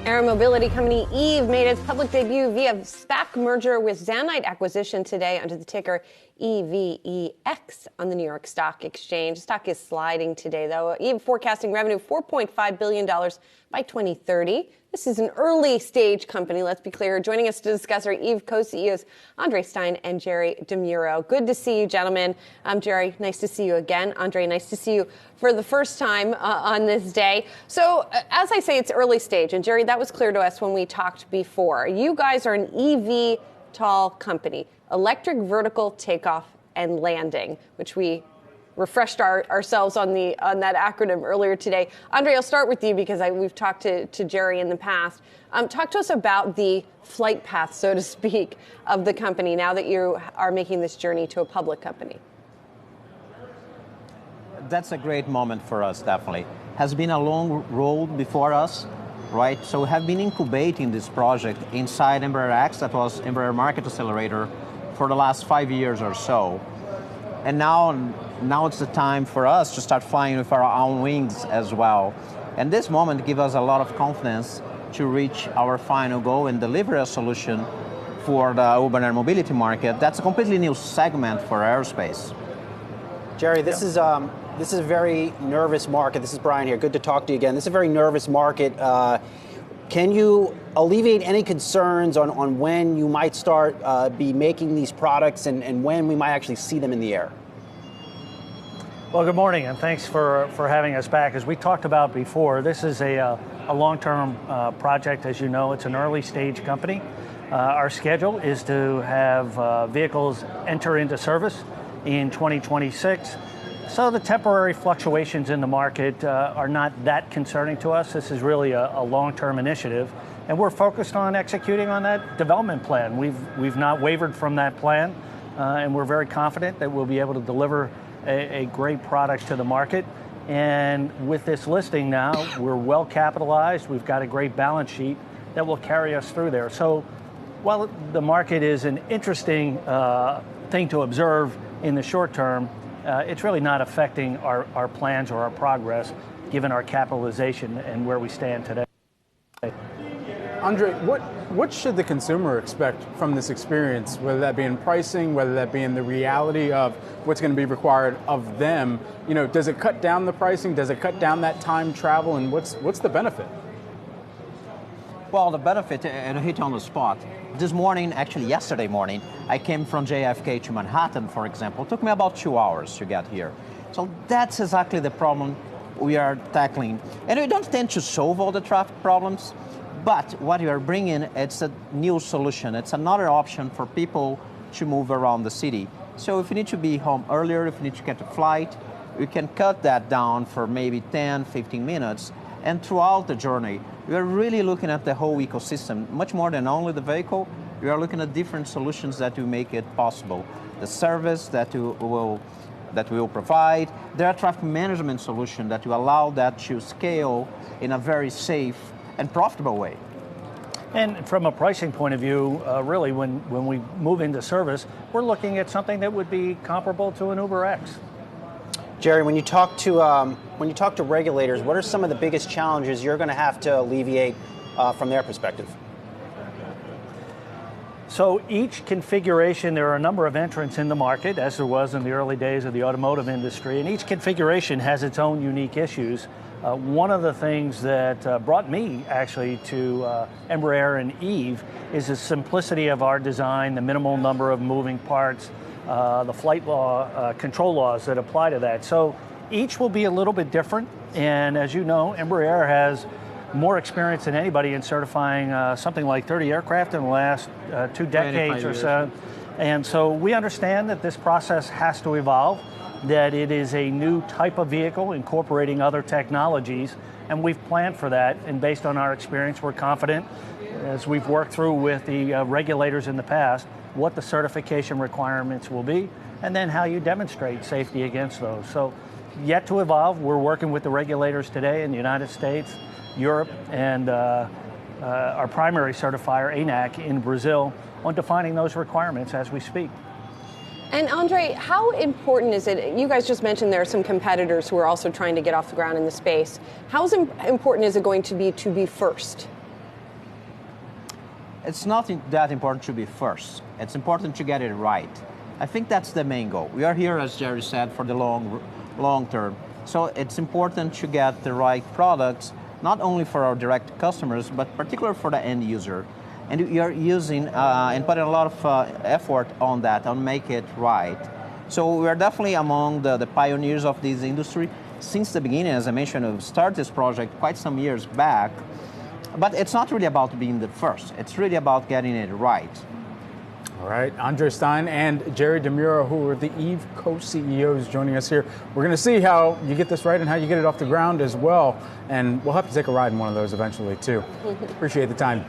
Air mobility company Eve made its public debut via SPAC merger with Zanite acquisition today under the ticker EVEX on the New York Stock Exchange. Stock is sliding today, though. Eve forecasting revenue of $4.5 billion by 2030. This is an early stage company, let's be clear. Joining us to discuss our Eve co-CEOs, Andre Stein and Jerry DeMuro. Good to see you, gentlemen. Jerry, nice to see you again. Andre, nice to see you for the first time on this day. So, as I say, it's early stage. And Jerry, that was clear to us when we talked before. You guys are an eVTOL company, electric vertical takeoff and landing, which we refreshed ourselves on that acronym earlier today. Andre, I'll start with you because we've talked to Jerry in the past. Talk to us about the flight path, so to speak, of the company now that you are making this journey to a public company. That's a great moment for us, definitely. Has been a long road before us, right? So we have been incubating this project inside Embraer X, that was Embraer Market Accelerator, for the last 5 years or so. And now it's the time for us to start flying with our own wings as well. And this moment gives us a lot of confidence to reach our final goal and deliver a solution for the urban air mobility market. That's a completely new segment for aerospace. Jerry, this is a very nervous market. This is Brian here. Good to talk to you again. This is a very nervous market. Can you alleviate any concerns on when you might start be making these products and when we might actually see them in the air? Well, good morning, and thanks for having us back. As we talked about before, this is a long-term project. As you know, it's an early-stage company. Our schedule is to have vehicles enter into service in 2026. So the temporary fluctuations in the market are not that concerning to us. This is really a long-term initiative, and we're focused on executing on that development plan. We've not wavered from that plan, and we're very confident that we'll be able to deliver a great product to the market. And with this listing now, we're well capitalized. We've got a great balance sheet that will carry us through there. So while the market is an interesting thing to observe in the short term, it's really not affecting our plans or our progress, given our capitalization and where we stand today. Andre, what should the consumer expect from this experience, whether that be in pricing, whether that be in the reality of what's going to be required of them? You know, does it cut down the pricing? Does it cut down that time travel? And what's the benefit? Well, the benefit, and I hit on the spot. This morning, actually yesterday morning, I came from JFK to Manhattan, for example. It took me about 2 hours to get here. So that's exactly the problem we are tackling. And we don't tend to solve all the traffic problems, but what we are bringing, it's a new solution. It's another option for people to move around the city. So if you need to be home earlier, if you need to get a flight, we can cut that down for maybe 10, 15 minutes. And throughout the journey, we are really looking at the whole ecosystem, much more than only the vehicle. We are looking at different solutions that will make it possible. The service that we will provide, the air traffic management solution that will allow that to scale in a very safe and profitable way. And from a pricing point of view, really, when we move into service, we're looking at something that would be comparable to an Uber X. Jerry, when you talk to regulators, what are some of the biggest challenges you're going to have to alleviate from their perspective? So each configuration, there are a number of entrants in the market, as there was in the early days of the automotive industry, and each configuration has its own unique issues. One of the things that brought me actually to Embraer and Eve is the simplicity of our design, the minimal number of moving parts, the flight law, control laws that apply to that. So each will be a little bit different, and as you know, Embraer has more experience than anybody in certifying something like 30 aircraft in the last 2 decades or so. And so we understand that this process has to evolve, that it is a new type of vehicle incorporating other technologies, and we've planned for that. And based on our experience, we're confident, as we've worked through with the regulators in the past, what the certification requirements will be, and then how you demonstrate safety against those. So yet to evolve. We're working with the regulators today in the United States, Europe, and our primary certifier, ANAC, in Brazil, on defining those requirements as we speak. And Andre, how important is it? You guys just mentioned there are some competitors who are also trying to get off the ground in the space. How important is it going to be first? it's not that important to be first. It's important to get it right. I think that's the main goal. We are here, as Jerry said, for the long term. So it's important to get the right products, not only for our direct customers, but particularly for the end user. And we are using and putting a lot of effort on that, on make it right. So we are definitely among the pioneers of this industry. Since the beginning, as I mentioned, we started this project quite some years back. But it's not really about being the first. It's really about getting it right. All right, Andre Stein and Jerry DeMuro, who are the Eve co-CEOs, joining us here. We're going to see how you get this right and how you get it off the ground as well. And we'll have to take a ride in one of those eventually, too. Appreciate the time.